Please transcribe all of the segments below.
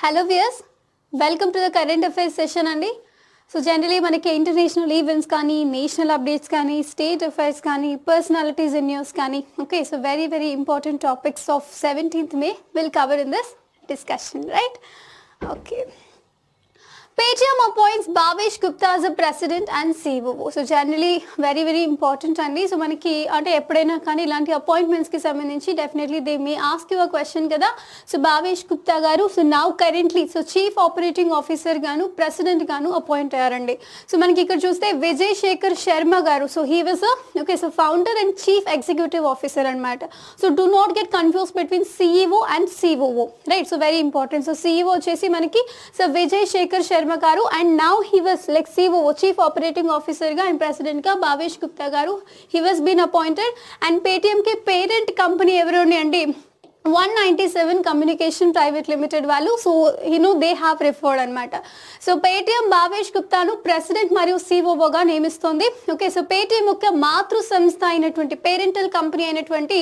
Hello viewers, welcome to the current affairs session అండి. So generally మనకి international events కానీ, national updates కానీ, state affairs కానీ, personalities in news కానీ, okay, so very very important topics of 17th May will cover in this discussion, right? Okay. Paytm appoints Bhavesh Gupta as a president and COO. So generally very very important అండి. So మనకి అంటే ఎప్పుడైనా కానీ ఇలాంటి అపాయింట్మెంట్స్కి సంబంధించి definitely they may ask you a question కదా. So Bhavesh Gupta గారు so now currently so chief operating officer గాను ప్రెసిడెంట్ గాను అపాయింట్ అయ్యారండి. సో మనకి ఇక్కడ చూస్తే విజయ్ శేఖర్ శర్మ గారు so he was okay so founder and chief executive officer అనమాట. So do not get confuse between CEO and COO, right? So very important. So CEO వచ్చేసి మనకి సో విజయ్ శేఖర్ శర్మ గారు and now he was like COO chief operating officer గా and president గా భావేష్ గుప్తా గారు he was been appointed. And Paytm కి parent company ఎవరు అండి? 197 communication private limited వాళ్ళు. సో దే హ్యావ్ రిఫర్డ్ అనమాట. సో పేటిఎం భావేష్ గుప్తాను ప్రెసిడెంట్ మరియు సిఓఓగా నియమిస్తోంది. ఓకే, సో పేటిఎం యొక్క మాతృ సంస్థ అయినటువంటి పేరెంటల్ కంపెనీ అయినటువంటి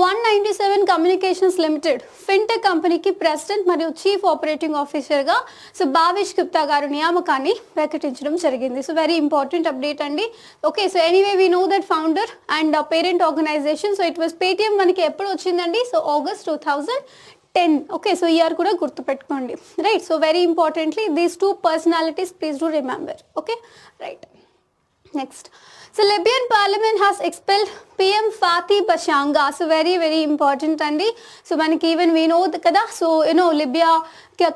197 కమ్యూనికేషన్స్ లిమిటెడ్ ఫిన్టెక్ కంపెనీకి ప్రెసిడెంట్ మరియు చీఫ్ ఆపరేటింగ్ ఆఫీసర్గా సో భావేష్ గుప్తా గారు నియామకాన్ని ప్రకటించడం జరిగింది. సో వెరీ ఇంపార్టెంట్ అప్డేట్ అండి. Okay, so anyway we know that founder and parent organization. So it was Paytm మనకి ఎప్పుడు వచ్చిందండి? So August 2010. Okay, so year కూడా గుర్తుపెట్టుకోండి, right? So very importantly these two personalities please do remember. Okay, right. Next, so Libyan parliament has expelled PM Fathi Bashagha. So very very important అండి. So మనకి even we no కదా, so Libya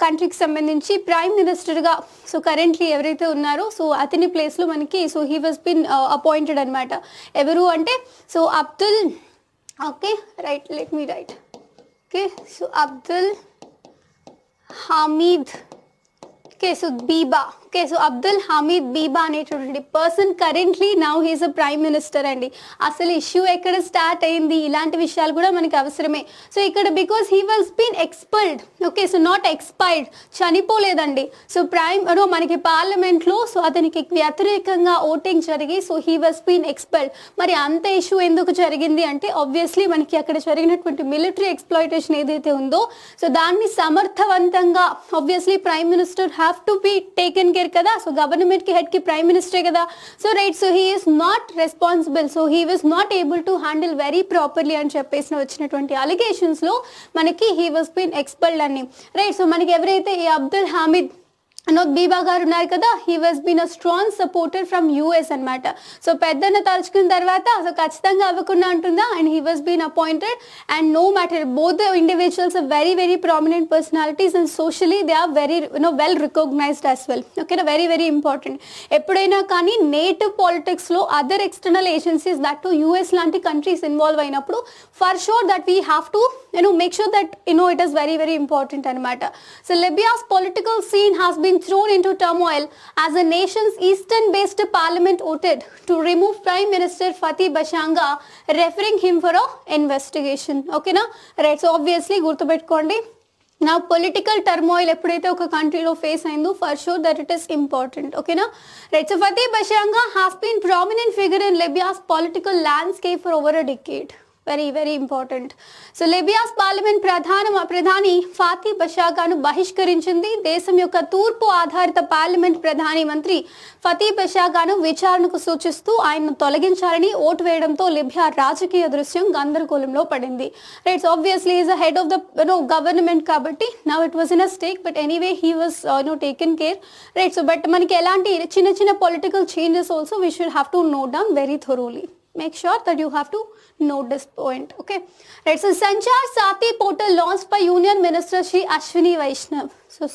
కంట్రీకి సంబంధించి prime మినిస్టర్గా so currently ఎవరైతే ఉన్నారో so అతని ప్లేస్లో మనకి so he was been appointed అనమాట. ఎవరు అంటే so Abdul, okay right, let me write. Okay, so Abdul Hamid, okay so Dbeibah, okay so Abdul Hamid Dbeibah అనేటువంటి person currently now he's a prime minister అండి. అసలు issue ఎక్కడ start అయింది ఇలాంటి విషయాలు కూడా మనకి అవసరమే. సో ఇక్కడ because he was been expelled, okay so not expired, చనిపోలేదండి. సో ప్రైమ్ మనకి పార్లమెంట్లో సో అతనికి వ్యతిరేకంగా ఓటింగ్ జరిగి so he was been expelled. మరి అంత ఇష్యూ ఎందుకు జరిగింది అంటే ఆబ్వియస్లీ మనకి అక్కడ జరిగినటువంటి మిలిటరీ ఎక్స్ప్లాయిటేషన్ ఏదైతే ఉందో సో దాన్ని సమర్థవంతంగా obviously prime minister have to be taken కదా. సో గవర్నమెంట్ కి హెడ్ కి ప్రైమ్ మినిస్టరే కదా. So right, so he is not responsible, so he was not able to handle very properly అని చెప్పేసి వచ్చినటువంటి అలిగేషన్స్ లో మనకి హీ వాజ్ బీన్ ఎక్స్పల్డ్ అని, రైట్? సో మనకి ఎవరైతే ఈ అబ్దుల్ హమీద్ బీబా గారు ఉన్నారు కదా, he was been a strong supporter from US అనమాట. సో పెద్దన్న తలుచుకున్న తర్వాత సో ఖచ్చితంగా అవ్వకుండా ఉంటుందా? And he was been appointed and no matter both the individuals are very very prominent personalities and socially they are very well recognized as well. ఓకేనా, very very important. ఎప్పుడైనా కానీ నేటివ్ పాలిటిక్స్లో other external agencies that to US లాంటి countries involve అయినప్పుడు for sure that we have to make sure that it is very very important అనమాట. So Libya's political scene has been thrown into turmoil as the nation's eastern-based parliament voted to remove Prime Minister Fathi Bashanga, referring him for a investigation. Okay na, right? So obviously గుర్తుపెట్టుకోండి, నా political turmoil ఎప్పుడైతే ఒక కంట్రీలో face అయిందో for sure that it is important. ఓకేనా, right? So Fathi Bashagha has been prominent figure in Libya's political landscape for over a decade. Very very important. So Libya's parliament ప్రధాని Fathi బషాగాను బహిష్కరించింది. దేశం యొక్క తూర్పు ఆధారిత పార్లమెంట్ ప్రధాని మంత్రి Fathi బషాగాను విచారణకు సూచిస్తూ ఆయన్ను తొలగించాలని ఓటు వేయడంతో లిబియా రాజకీయ దృశ్యం గందరగోళంలో పడింది, right? So obviously is a head of the government కాబట్టి now it was in a stake, but anyway he was taken care, right? So but మనకి ఎలాంటి చిన్న చిన్న political changes also we should have to note down very thoroughly. Make sure that you have to note this point. Okay, right? So Sanchar Sati portal launched by Union Minister Shri Ashwini Vaishnav.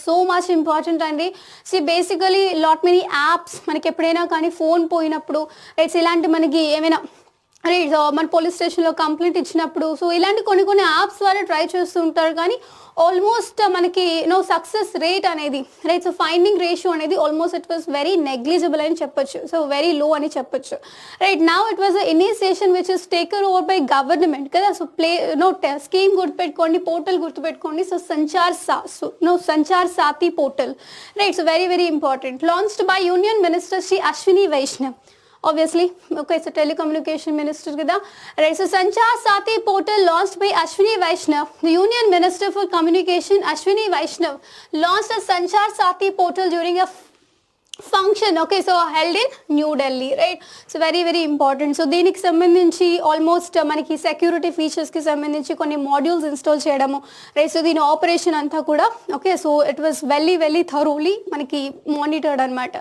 So much important అండి. See basically lot many apps మనకి ఎప్పుడైనా కానీ phone పోయినప్పుడు rights ఇలాంటి మనకి ఏమైనా right మన police స్టేషన్లో కంప్లైంట్ ఇచ్చినప్పుడు సో ఇలాంటి కొన్ని యాప్స్ ద్వారా ట్రై చేస్తూ ఉంటారు, కానీ ఆల్మోస్ట్ మనకి సక్సెస్ రేట్ అనేది రైట్ సో ఫైండింగ్ రేషియో అనేది almost it was very negligible అని చెప్పొచ్చు, సో వెరీ లో అని చెప్పొచ్చు, right? Now it was initiation which is taken over by government కదా. సో స్కీమ్ గుర్తుపెట్టుకోండి, పోర్టల్ గుర్తుపెట్టుకోండి. So Sanchar Saathi portal, right? So very very important. Launched by union minister Shri Ashwini Vaishnaw obviously okay so telecommunication minister కదా right so Sanchar Saathi portal launched by Ashwini Vaishnaw union minister for communication Ashwini Vaishnaw launched a Sanchar Sathi portal during a function okay so held in New Delhi right so very very important so దీనికి సంబంధించి almost మనకి security features కి సంబంధించి కొన్ని modules install చేయడము right so దీని operation అంతా కూడా okay so it was very thoroughly మనకి మానిటర్డ్ అన్నమాట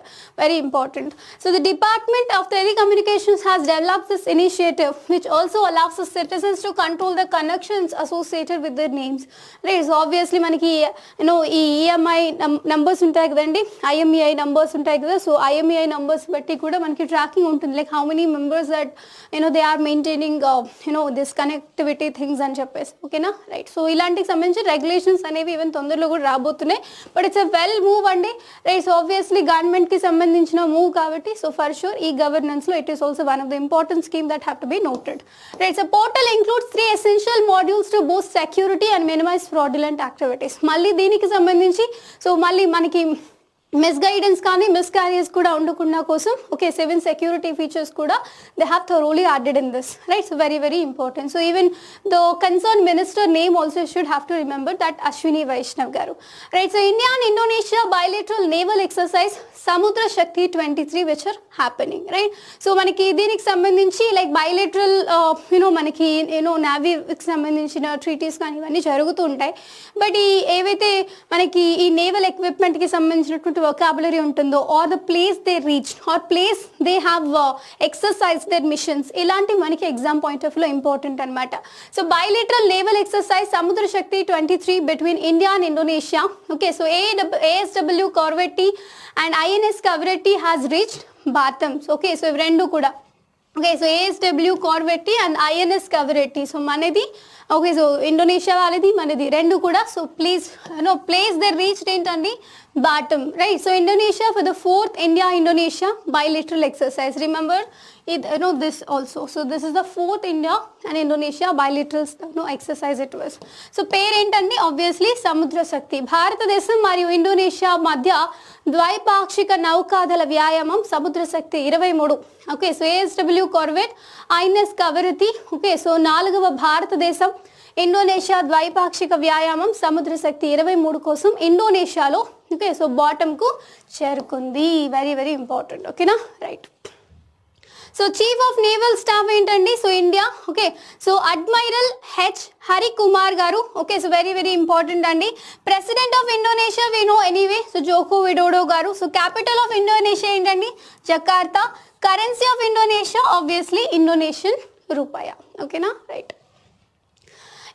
very important so the department of telecommunications has developed this initiative which also allows the citizens to control the connections associated with their names right so obviously మనకి you know ఈ EMI numbers ఉంటాయి కదండి IMEI numbers ఉంటాయి కదా so IMEI numbers బట్టి కూడా మనకి tracking ఉంటుంది like how many members that you know they are maintaining you know this connectivity things అని చెప్పేసి ఓకేనా రైట్ సో ఇలాంటికి సంబంధించి రెగ్యులేషన్స్ అనేవి ఈవెన్ తొందరలో కూడా రాబోతున్నాయి but it's a well move అండి రైట్ సో ఆబ్వియస్లీ గవర్నమెంట్కి సంబంధించిన మూవ్ కాబట్టి సో ఫర్ షూర్ ఈ గవర్నెన్స్లో it is also one of the important scheme that have to be noted right so portal includes 3 essential modules to boost security and minimize fraudulent activities మళ్ళీ దీనికి సంబంధించి so మళ్ళీ మనకి misguidance కానీ మిస్క్యారియర్స్ కూడా ఉండకుండా కోసం ఓకే 7 సెక్యూరిటీ ఫీచర్స్ కూడా they have thoroughly added in this right so very important so even the concern minister name also should have to remember that Ashwini Vaishnaw గారు right so India and Indonesia bilateral naval exercise Samudra Shakti 23 which are happening right so మనకి దీనికి సంబంధించి like bilateral you know you know సంబంధించిన treaties కానీ ఇవన్నీ జరుగుతూ ఉంటాయి but ఈ ఏవైతే మనకి ఈ నేవల్ ఎక్విప్మెంట్కి సంబంధించినటువంటి vocabulary ఉంటుందో or the place they reach or place they have exercise their missions ఇలాంటి మనకి ఎగ్జామ్ పాయింట్ ఆఫ్ లో ఇంపార్టెంట్ అనమాట so bilateral naval exercise Samudra Shakti 23 between India and Indonesia okay so ASW corvette and INS Kavaratti has reached Batam okay so ఇవి రెండు కూడా okay so ASW corvette and INS Kavaratti so మనది okay so Indonesia వాళ్ళది మనది రెండు కూడా so please place they reached ఏంటండి bottom right so Indonesia for the 4th India-Indonesia bilateral exercise remember this also so this is the 4th India and Indonesia bilateral exercise it was so పేరేంటండి obviously సముద్ర శక్తి భారతదేశం మరియు Indonesia మధ్య ద్వైపాక్షిక నౌకాదళ వ్యాయామం Samudra Shakti 23 okay so ASW corvette INS Kavaratti okay so 4వ భారతదేశం ఇండోనేషియా ద్వైపాక్షిక వ్యాయామం సముద్ర శక్తి 23 కోసం ఇండోనేషియాలో ఓకే సో బాటమ్కు చేరుకుంది వెరీ ఇంపార్టెంట్ ఓకేనా right so chief of naval staff ఏంటండి so India okay so admiral Hari Kumar గారు ఓకే సో వెరీ ఇంపార్టెంట్ అండి president of Indonesia we know anyway so Joko Widodo గారు సో క్యాపిటల్ ఆఫ్ ఇండోనేషియా ఏంటండి Jakarta currency of Indonesia obviously Indonesian rupiah ఓకేనా right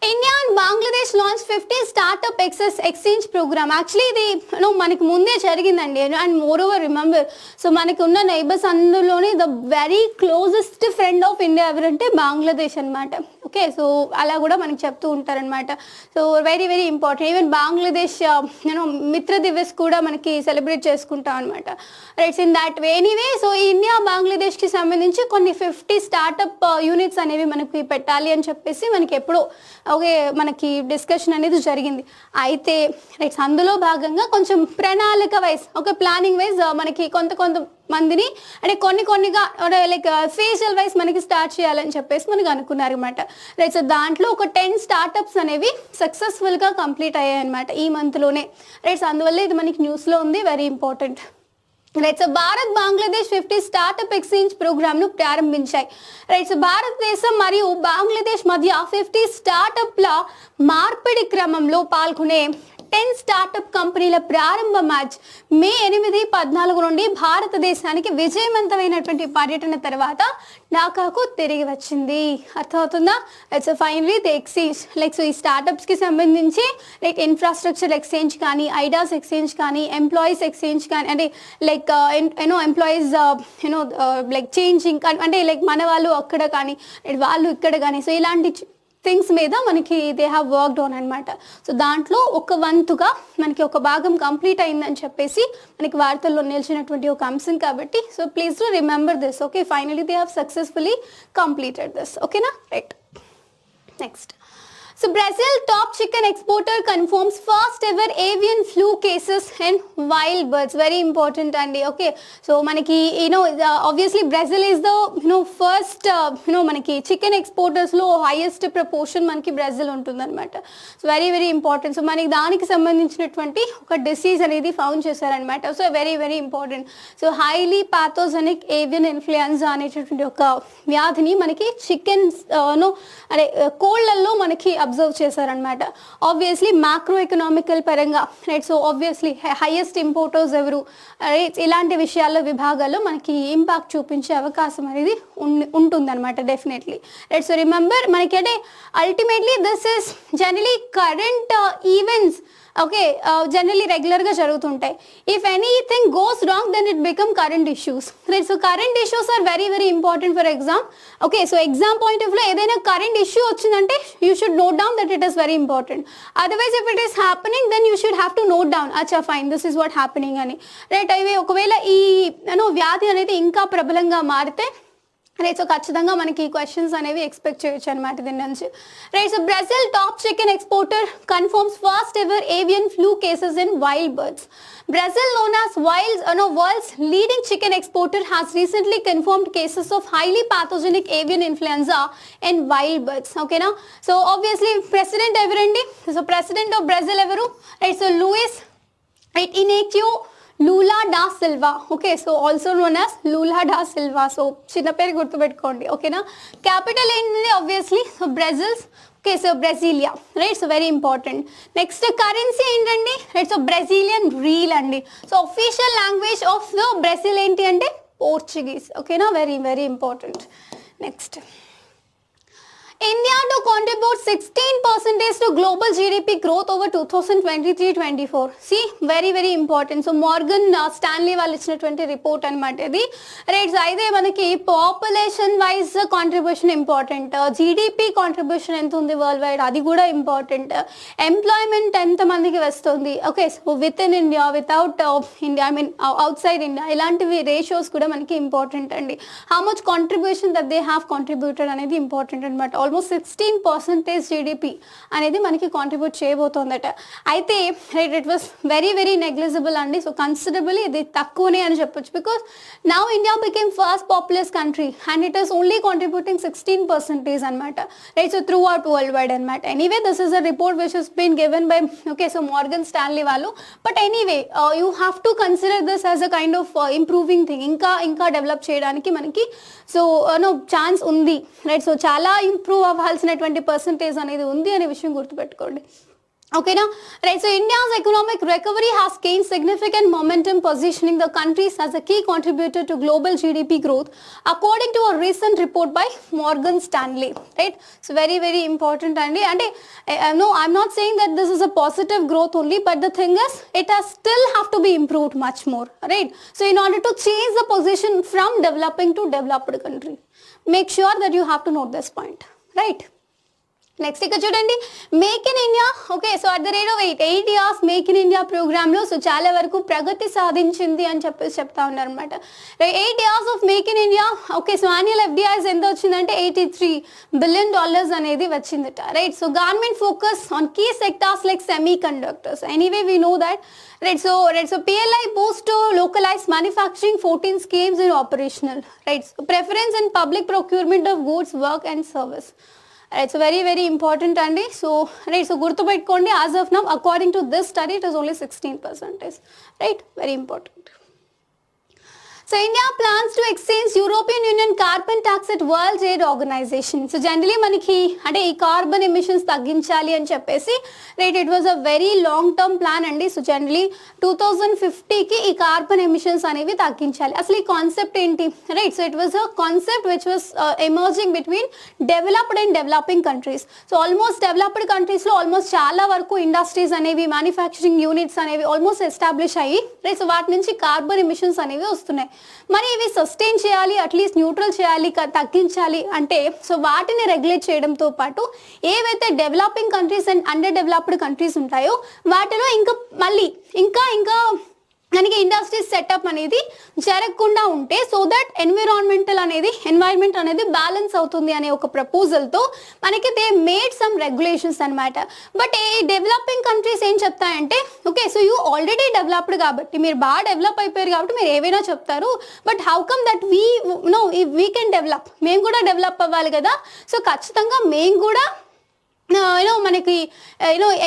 India and Bangladesh launch 50 startup exchange program actually ఇది మనకి ముందే జరిగిందండి and moreover remember so మనకి ఉన్న neighbours అందులోనే the very closest friend of India ఎవరంటే బంగ్లాదేశ్ అనమాట ఓకే సో అలా కూడా మనకి చెప్తూ ఉంటారనమాట so very important even Bangladesh Mitra Divas కూడా మనకి సెలబ్రేట్ చేసుకుంటాం అనమాట rights in that way anyway so India బంగ్లాదేశ్కి సంబంధించి కొన్ని 50 స్టార్ట్అప్ యూనిట్స్ అనేవి మనకి పెట్టాలి అని చెప్పేసి మనకి ఎప్పుడో ఓకే మనకి డిస్కషన్ అనేది జరిగింది అయితే రైట్స్ అందులో భాగంగా కొంచెం ప్రణాళిక వైజ్ ఓకే ప్లానింగ్ వైజ్ మనకి కొంత మందిని అంటే కొన్నిగా లైక్ ఫేజియల్ వైజ్ మనకి స్టార్ట్ చేయాలని చెప్పేసి మనకి అనుకున్నారు అనమాట రైట్ సో దాంట్లో ఒక 10 స్టార్ట్అప్స్ అనేవి సక్సెస్ఫుల్గా కంప్లీట్ అయ్యాయి అనమాట ఈ మంత్లోనే రైట్స్ అందువల్ల ఇది మనకి న్యూస్లో ఉంది very important right so Bharat Bangladesh 50 startup exchange ప్రోగ్రామ్ను ప్రారంభించాయి రైట్ సో భారతదేశం మరియు బంగ్లాదేశ్ మధ్య 50 స్టార్ట్అప్ల మార్పిడి క్రమంలో పాల్గొనే 10 స్టార్ట్అప్ కంపెనీల ప్రారంభ మ్యాచ్ మే 8-14 నుండి భారతదేశానికి విజయవంతమైనటువంటి పర్యటన తర్వాత ఢాకాకు తిరిగి వచ్చింది అర్థమవుతుందా it's finally the exchange like so ఈ స్టార్ట్అప్స్కి సంబంధించి లైక్ ఇన్ఫ్రాస్ట్రక్చర్ ఎక్స్చేంజ్ కానీ ఐడాస్ ఎక్స్చేంజ్ కానీ ఎంప్లాయీస్ ఎక్స్చేంజ్ కానీ అంటే లైక్ ఎంప్లాయీస్ లైక్ చేంజింగ్ అంటే లైక్ మన వాళ్ళు అక్కడ కానీ వాళ్ళు ఇక్కడ కానీ సో ఇలాంటి థింగ్స్ మీద మనకి దే హ్యావ్ వర్క్డ్ ఆన్ అనమాట సో దాంట్లో ఒక వంతుగా మనకి ఒక భాగం కంప్లీట్ అయిందని చెప్పేసి మనకి వార్తల్లో నిలిచినటువంటి ఒక అంశం కాబట్టి so please to remember this okay finally they have successfully completed this ఓకేనా right next so Brazil top chicken exporter confirms first ever avian flu cases and wild birds. Very important అండి. Okay, so మనకి obviously Brazil is the first మనకి chicken ఎక్స్పోర్టర్స్లో highest proportion మనకి Brazil ఉంటుందన్నమాట. So very very important. So మనకి దానికి సంబంధించినటువంటి ఒక డిసీజ్ అనేది ఫౌండ్ చేశారనమాట. So very very important. So highly pathogenic avian influenza అనేటటువంటి ఒక వ్యాధిని మనకి చికెన్ అదే కోళ్లలో మనకి అబ్జర్వ్ చేశారనమాట. ఆబ్వియస్లీ మ్యాక్రో ఎకనామికల్ పరంగా right. So obviously highest importers ఎవరు ఇలాంటి విషయాల్లో విభాగాల్లో మనకి ఇంపాక్ట్ చూపించే అవకాశం అనేది ఉంటుందన్నమాట డెఫినెట్లీ రైట్. సో రిమెంబర్ మనకి అంటే ultimately this is generally current events. Okay, generally రెగ్యులర్గా జరుగుతుంటాయి. If anything goes wrong then it become current issues right. So current issues are very very important for exam. Okay, so exam point of లో ఏదైనా current issue వచ్చిందంటే you should note down that it is very important. Otherwise if it is happening then you should have to note down అచ్చా fine this is what happening అని right. అవి ఒకవేళ ఈ వ్యాధి అనేది ఇంకా ప్రబలంగా మారితే రైట్. సో ఖచ్చితంగా మనకి ఈ క్వశ్చన్స్ అనేవి ఎక్స్పెక్ట్ చేయొచ్చు అనమాట దీని నుంచి right. So Brazil top chicken exporter confirms first ever avian flu cases in wild birds. Brazil, known as world's leading chicken exporter, has recently confirmed cases of highly pathogenic avian influenza in wild birds. Okay, now, so obviously president everandi. So president of Brazil evaru right. So Luis right Inácio Lula da Silva. Okay, so also known as Lula da Silva. So చిన్న పేరు గుర్తుపెట్టుకోండి. ఓకేనా. Capital ఏంటి obviously so Brazil's. Okay, so Brasilia, right? So very important. Next currency ఏంటండి right. So Brazilian real అండి. So official language of the Brazil ఏంటి అంటే Portuguese. Okay, na very very important. Next, India to contribute 16% to global GDP growth over 2023-24. See, very very important. So Morgan Stanley వాళ్ళు ఇచ్చినటువంటి report అనమాట ఇది right. అయితే మనకి population wise contribution important, GDP contribution ఎంత ఉంది వరల్డ్ వైడ్ అది కూడా ఇంపార్టెంట్, ఎంప్లాయ్మెంట్ ఎంత మందికి వస్తుంది. Okay, so with in India without India I mean out side India ఇలాంటివి రేషియోస్ కూడా మనకి ఇంపార్టెంట్ అండి. How much contribution that they have contributed అనేది ఇంపార్టెంట్ అనమాట. ఆల్మోస్ట్ 16% జీడిపి అనేది మనకి కాంట్రిబ్యూట్ చేయబోతోందట. అయితే it was very very negligible అండి. సో కన్సిడరబుల్లీ ఇది తక్కువనే అని చెప్పొచ్చు. Because now India became first populous country and it is only contributing 16% అనమాట right. So through out world wide అనమాట. Anyway this is a report which is been given by okay so Morgan Stanley వాళ్ళు. But anyway you have to consider this as a kind of improving thing. ఇంకా develop చేయడానికి మనకి so chance ఉంది right. So చాలా improve అవ్వాల్సినటువంటి percentage అనేది ఉంది అనే విషయం గుర్తుపెట్టుకోండి. Okay, now, right, so India's economic recovery has gained significant momentum, positioning the countries as a key contributor to global GDP growth, according to a recent report by Morgan Stanley, right? So very, very important. And no, I'm not saying that this is a positive growth only, but the thing is, it has still have to be improved much more, right? So in order to change the position from developing to developed country, make sure that you have to note this point, right? Next ఇక్కడ చూడండి make in India. Okay, so at the rate of 8 years make in India ప్రోగ్రామ్లో so చాలా వరకు ప్రగతి సాధించింది అని చెప్తా ఉన్నారు అనమాట. 8 years of make in India. Okay, so annual FDIs ఎంత వచ్చిందంటే $83 billion అనేది వచ్చిందట right. So government focus on key sectors like semi conductors. Anyway we know that right. So PLI boost to localized manufacturing, 14 schemes in operational right. So preference in public procurement of goods, work and service. Right, so very very important అండి. So right, so గుర్తుపెట్టుకోండి as of now according to this study it is only 16%, right? Very important. So India plans to exchange European Union carbon tax at World Trade Organization. So generally మనకి అంటే ఈ carbon emissions తగ్గించాలి అని చెప్పేసి right it was a very long term plan అండి. So generally 2050కి ఈ carbon emissions అనేవి తగ్గించాలి. అసలు ఈ కాన్సెప్ట్ ఏంటి right. So it was a concept which was emerging between developed and developing countries. So almost developed కంట్రీస్లో ఆల్మోస్ట్ చాలా వరకు ఇండస్ట్రీస్ అనేవి మ్యానుఫ్యాక్చరింగ్ యూనిట్స్ అనేవి ఆల్మోస్ట్ ఎస్టాబ్లిష్ అయ్యి రైట్. సో వాటి నుంచి కార్బన్ ఎమిషన్స్ అనేవి వస్తున్నాయి. మరి ఇవి సస్టైన్ చేయాలి, అట్లీస్ట్ న్యూట్రల్ చేయాలి, తగ్గించాలి అంటే సో వాటిని రెగ్యులేట్ చేయడంతో పాటు ఏవైతే developing countries and under developed countries ఉంటాయో వాటిలో ఇంకా మళ్ళీ ఇంకా మనకి ఇండస్ట్రీస్ సెటప్ అనేది జరగకుండా ఉంటే సో దట్ ఎన్వైరన్మెంట్ అనేది బ్యాలెన్స్ అవుతుంది అనే ఒక ప్రపోజల్తో మనకి దే మేడ్ సమ్ రెగ్యులేషన్స్ అనమాట. బట్ ఈ డెవలపింగ్ కంట్రీస్ ఏం చెప్తాయంటే okay so you already developed కాబట్టి మీరు బాగా డెవలప్ అయిపోయారు కాబట్టి మీరు ఏవైనా చెప్తారు, but how come that we can develop, మేము కూడా డెవలప్ అవ్వాలి కదా, సో ఖచ్చితంగా మేము కూడా మనకి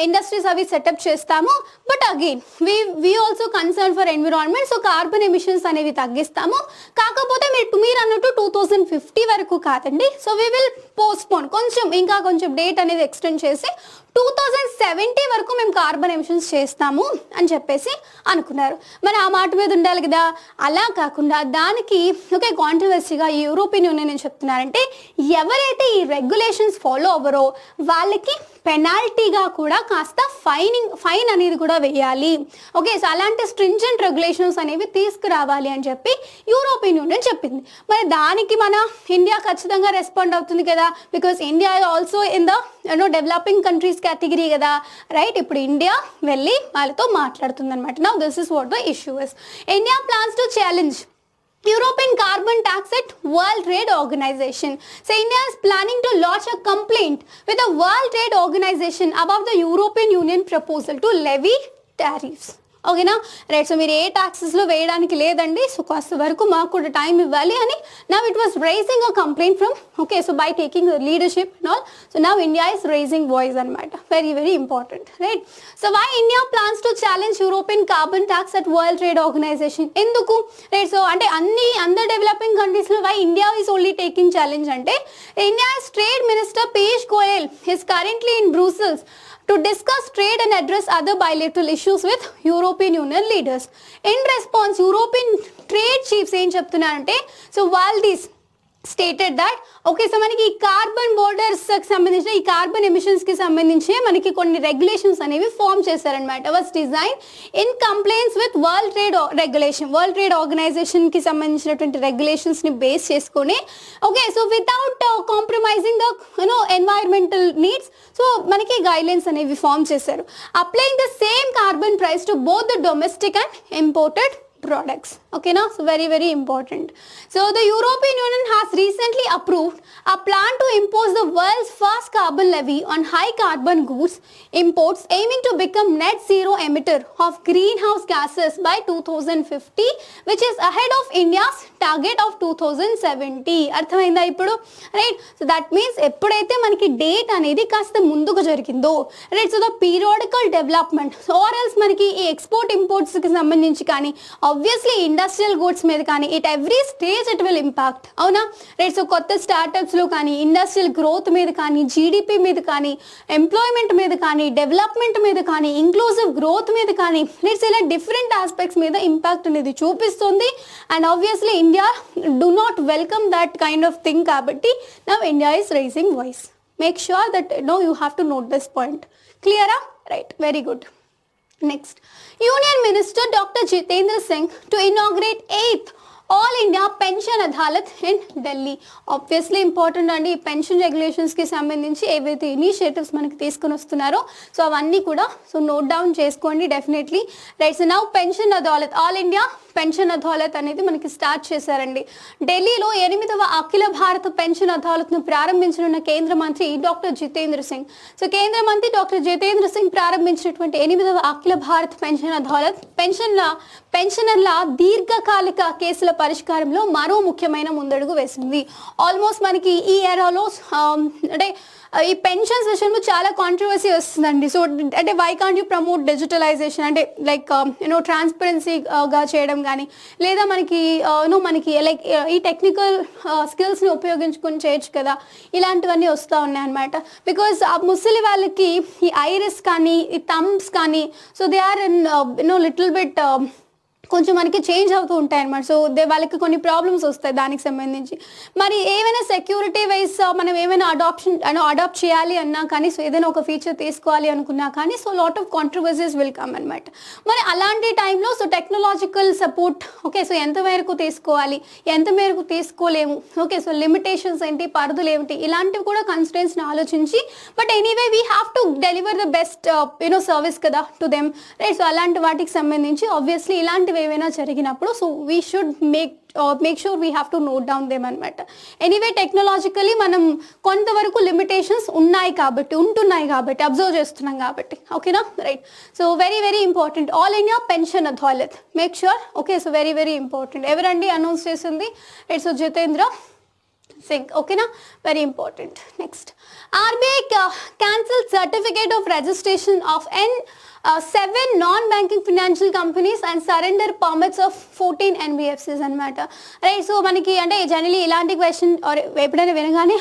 ఇండస్ట్రీస్ అవి సెటప్ చేస్తాము. But again we also concern for environment, so carbon emissions అనేవి తగ్గిస్తాము. కాకపోతే మీరు అన్నట్టు 2050 వరకు కాదండి, సో వీ విల్ పోస్ట్పోన్ కొంచెం డేట్ అనేది ఎక్స్టెండ్ చేసి 2070 వరకు మేము కార్బన్ ఎమిషన్స్ చేస్తాము అని చెప్పేసి అనుకున్నారు. మరి ఆ మాట మీద ఉండాలి కదా. అలా కాకుండా దానికి ఒకే కాంట్రవర్సీగా యూరోపియన్ యూనియన్ ఏం చెప్తున్నారంటే ఎవరైతే ఈ రెగ్యులేషన్స్ ఫాలో అవ్వరో వాళ్ళకి పెనాల్టీగా కూడా కాస్త ఫైన్ అనేది కూడా వేయాలి. ఓకే సో అలాంటి స్ట్రింజెంట్ రెగ్యులేషన్స్ అనేవి తీసుకురావాలి అని చెప్పి యూరోపియన్ యూనియన్ చెప్పింది. మరి దానికి మన ఇండియా ఖచ్చితంగా రెస్పాండ్ అవుతుంది కదా, because India also in the developing countries category కదా, రైట్. ఇప్పుడు ఇండియా వెళ్ళి వాళ్ళతో మాట్లాడుతుంది అనమాట. Now this is what the issue is. India plans to challenge European carbon tax at World Trade Organization. So India is planning to launch a complaint with the World Trade Organization about the European Union proposal to levy tariffs. ఓకేనా right. So మీరు ఏ ట్యాక్సెస్లో వేయడానికి లేదండి, so కాస్త వరకు మాకు కూడా time ఇవ్వాలి అని now it was rising a complaint from okay so by taking leadership and all. So now India is rising voice అనమాట. Very important right. So why India plans to challenge European carbon tax at world trade organization, ఎందుకు right. So అంటే అందర్ developing కంట్రీస్లో why India is only taking challenge అంటే India's trade minister Piyush Goyal is currently in Brussels to discuss trade and address other bilateral issues with European Union leaders. In response, European trade chiefs ఏం చెప్తున్నారంటే so Valdis stated that okay so మనకి ఈ carbon బోర్డర్స్కి సంబంధించిన ఈ carbon ఎమిషన్స్కి సంబంధించి మనకి కొన్ని regulations అనేవి ఫామ్ చేశారనమాట. Was design in compliance with world trade ఆర్గనైజేషన్కి సంబంధించినటువంటి రెగ్యులేషన్స్ని బేస్ చేసుకొని okay so without compromising the environmental needs so మనకి గైడ్లైన్స్ అనేవి ఫామ్ చేశారు. Applying the same carbon price to both the domestic and imported products. Okay now, so very important. So the European Union has recently approved a plan to impose the world's first carbon levy on high carbon goods imports, aiming to become net zero emitter of greenhouse gases by 2050, which is ahead of India's target of 2070. అర్థమైందా ఇప్పుడు right. So that means ఎప్పుడైతే మనకి date అనేది కాస్త ముందుకు జరిగిందో right, so the periodical development or else మనకి ఈ ఎక్స్పోర్ట్ ఇంపోర్ట్స్కి సంబంధించి కానీ ఆబ్వియస్లీ ఇండస్ట్రియల్ గూడ్స్ మీద కానీ it every stage it will impact, అవునా రైట్. సో కొత్త స్టార్టప్స్లో కానీ ఇండస్ట్రియల్ గ్రోత్ మీద కానీ జీడిపి మీద కానీ ఎంప్లాయ్మెంట్ మీద కానీ డెవలప్మెంట్ మీద కానీ ఇంక్లూజివ్ గ్రోత్ మీద కానీ రైట్స్ ఇలా డిఫరెంట్ ఆస్పెక్ట్స్ మీద ఇంపాక్ట్ అనేది చూపిస్తుంది. And obviously India do not welcome that kind of thing కాబట్టి now India is raising voice. Make sure that you have to note this point. Clear? Right, very good. Next, Union Minister Dr. Jitendra Singh to inaugurate 8th all India pension Adalat in Delhi. Obviously important అండి. ఈ pension రెగ్యులేషన్స్కి సంబంధించి ఏవైతే initiatives మనకి తీసుకుని వస్తున్నారో so అవన్నీ కూడా so note down చేసుకోండి definitely right. So now pension Adalat, all India pension Adalat అనేది మనకి స్టార్ట్ చేశారండి. ఢిల్లీలో 8వ అఖిల భారత పెన్షన్ అదాలత్ను ప్రారంభించనున్న కేంద్ర మంత్రి డాక్టర్ జితేంద్ర సింగ్. సో కేంద్ర మంత్రి డాక్టర్ జితేంద్ర సింగ్ ప్రారంభించినటువంటి 8వ అఖిల భారత పెన్షన్ అదాలత్ పెన్షనర్ల దీర్ఘకాలిక కేసుల పరిష్కారంలో మరో ముఖ్యమైన ముందడుగు వేసింది. ఆల్మోస్ట్ మనకి ఈ ఎరాలో అంటే ఈ పెన్షన్స్ విషయంలో చాలా కాంట్రవర్సీ వస్తుందండి. సో అంటే why can't you promote digitalization అంటే లైక్ ట్రాన్స్పరెన్సీగా చేయడం కానీ లేదా మనకి లైక్ ఈ టెక్నికల్ స్కిల్స్ని ఉపయోగించుకొని చేయొచ్చు కదా, ఇలాంటివన్నీ వస్తూ ఉన్నాయి అనమాట. బికాజ్ ముసలి వాళ్ళకి ఈ ఐరిస్ కానీ ఈ థంబ్స్ కానీ so they are in little bit కొంచెం మనకి చేంజ్ అవుతూ ఉంటాయి అనమాట. సో వాళ్ళకి కొన్ని ప్రాబ్లమ్స్ వస్తాయి దానికి సంబంధించి. మరి ఏమైనా సెక్యూరిటీ వైజ్ మనం ఏమైనా అడాప్ట్ చేయాలి అన్నా కానీ, సో ఏదైనా ఒక ఫీచర్ తీసుకోవాలి అనుకున్నా కానీ, so lot of controversies will come అనమాట. మరి అలాంటి టైంలో so technological support okay, so ఎంత మేరకు తీసుకోవాలి, ఎంత మేరకు తీసుకోలేము, ఓకే, సో లిమిటేషన్స్ ఏంటి, పరిధులు ఏమిటి, ఇలాంటివి కూడా కన్స్ట్రెంట్స్ని ఆలోచించి, but anyway we have to deliver the best service కదా టు దెమ్, రైట్. సో అలాంటి వాటికి సంబంధించి ఆబ్వియస్లీ ఇలాంటివి ఏవైనా జరిగినప్పుడు so we should make sure we have to note down them అనమాట. ఎనీవే టెక్నాలజికలీ మనం కొంతవరకు లిమిటేషన్స్ ఉంటున్నాయి కాబట్టి అబ్జర్వ్ చేస్తున్నాం కాబట్టి, ఓకేనా, right. So very very important, all India pension authority make sure, okay. So very very important. ఎవరండి announce చేసింది? రైట్, సో జితేంద్ర సింగ్, ఓకేనా, very important. Next, RBI cancelled certificate of registration of 7 non-banking financial companies and surrender permits of 14 NBFCs అనమాట, right. So మనకి అంటే generally ఇలాంటి question ఎప్పుడైనా వినగానే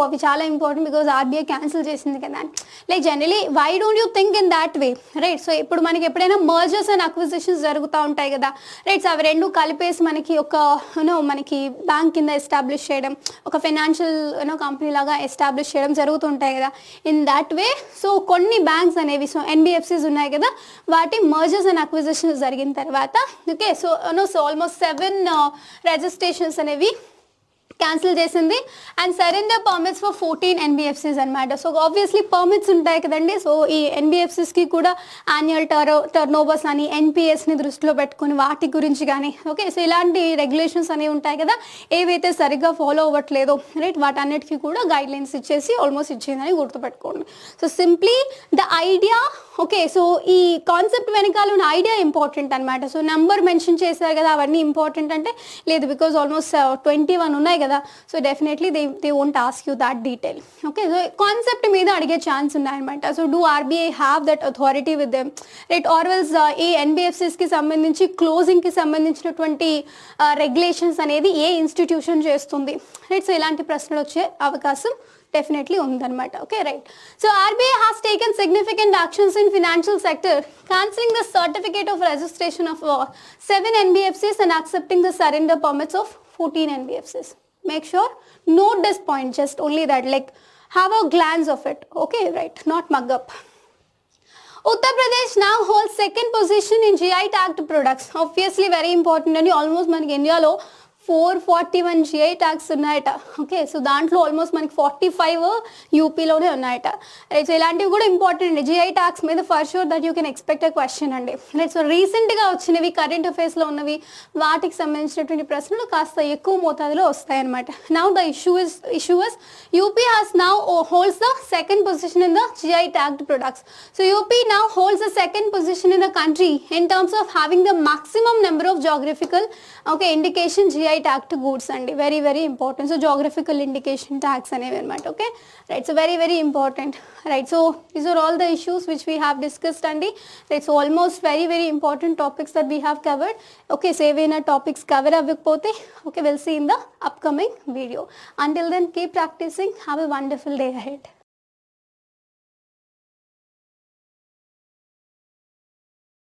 అవి చాలా ఇంపార్టెంట్ బికాజ్ RBI క్యాన్సిల్ చేసింది కదా, like generally why don't you think in that way, right. So ఇప్పుడు మనకి ఎప్పుడైనా మర్జర్స్ అండ్ అక్విజిషన్స్ జరుగుతూ ఉంటాయి కదా, రైట్. సో అవి రెండు కలిపేసి మనకి ఒక మనకి బ్యాంక్ కింద ఎస్టాబ్లిష్ చేయడం, ఒక ఫైనాన్షియల్ కంపెనీ లాగా ఎస్టాబ్లిష్ చేయడం జరుగుతుంటాయి కదా. ఇన్ దాట్ వే సో కొన్ని బ్యాంక్స్ అనేవి సో NBFCs ఉన్నాయి కదా, వాటి మర్జర్స్ అండ్ అక్విజిషన్స్ జరిగిన తర్వాత ఓకే సో ఆల్మోస్ట్ 7 రిజిస్ట్రేషన్స్ అనేవి క్యాన్సిల్ చేసింది and surrender permits for 14 NBFCs అనమాట. సో ఆబ్వియస్లీ పర్మిట్స్ ఉంటాయి కదండి, సో ఈ NBFCస్కి కూడా యాన్యువల్ టర్నోవర్స్ అని NPSని దృష్టిలో పెట్టుకుని వాటి గురించి కానీ ఓకే సో ఇలాంటి రెగ్యులేషన్స్ అనేవి ఉంటాయి కదా, ఏవైతే సరిగ్గా ఫాలో అవ్వట్లేదో రైట్ వాటన్నిటికీ కూడా గైడ్ లైన్స్ ఇచ్చేసి ఆల్మోస్ట్ ఇచ్చిందని గుర్తుపెట్టుకోండి. So simply the idea okay so ఈ కాన్సెప్ట్ వెనకాల ఉన్న ఐడియా ఇంపార్టెంట్ అనమాట. సో నెంబర్ మెన్షన్ చేశారు కదా అవన్నీ ఇంపార్టెంట్ అంటే లేదు, బికాజ్ ఆల్మోస్ట్ 21 ఉన్నాయి కదా, so definitely they won't ask you that detail, okay. So concept మీద అడిగే ఛాన్స్ ఉన్నాయన్నమాట. So do RBI have that authority with them, right, ఆర్వెల్స్ ఏ NBFCస్కి సంబంధించి క్లోజింగ్కి సంబంధించినటువంటి రెగ్యులేషన్స్ అనేది ఏ ఇన్స్టిట్యూషన్ చేస్తుంది, రైట్. సో ఇలాంటి ప్రశ్నలు వచ్చే అవకాశం definitely ఉందన్నమాట, okay, right. So RBI has taken significant actions in financial sector, cancelling the certificate of registration of 7 NBFCs and accepting the surrender permits of 14 NBFCs. Make sure note this point, just only that, like have a glance of it, okay, right, not mug up. Uttar Pradesh now holds second position in GI tagged products, obviously very important and almost మనకి ఇండియాలో 441 GI tags ఉన్నాయట, okay. So దాంట్లో almost మనకి 45 యూపీలోనే ఉన్నాయట, right. So ఇలాంటివి కూడా important GI tags మీద for sure that you can expect a question అండి, రైట్. సో రీసెంట్గా వచ్చినవి కరెంట్ అఫైర్స్లో ఉన్నవి వాటికి సంబంధించినటువంటి ప్రశ్నలు కాస్త ఎక్కువ మోతాదులో వస్తాయన్నమాట. Now the issue is UP has now holds the second position in the GI tagged products. So UP now holds the second position in the country in terms of having the maximum number of geographical okay indication GI tagged goods అండి, very very important. So geographical indication tags అనేవి అనమాట, okay, right. So very very important, right. So these are all the issues which we have discussed అండి, right. So almost very very important topics that we have covered, okay. So ఏవైనా topics cover అవ్వకపోతే okay will see in the upcoming video. Until then keep practicing, have a wonderful day ahead.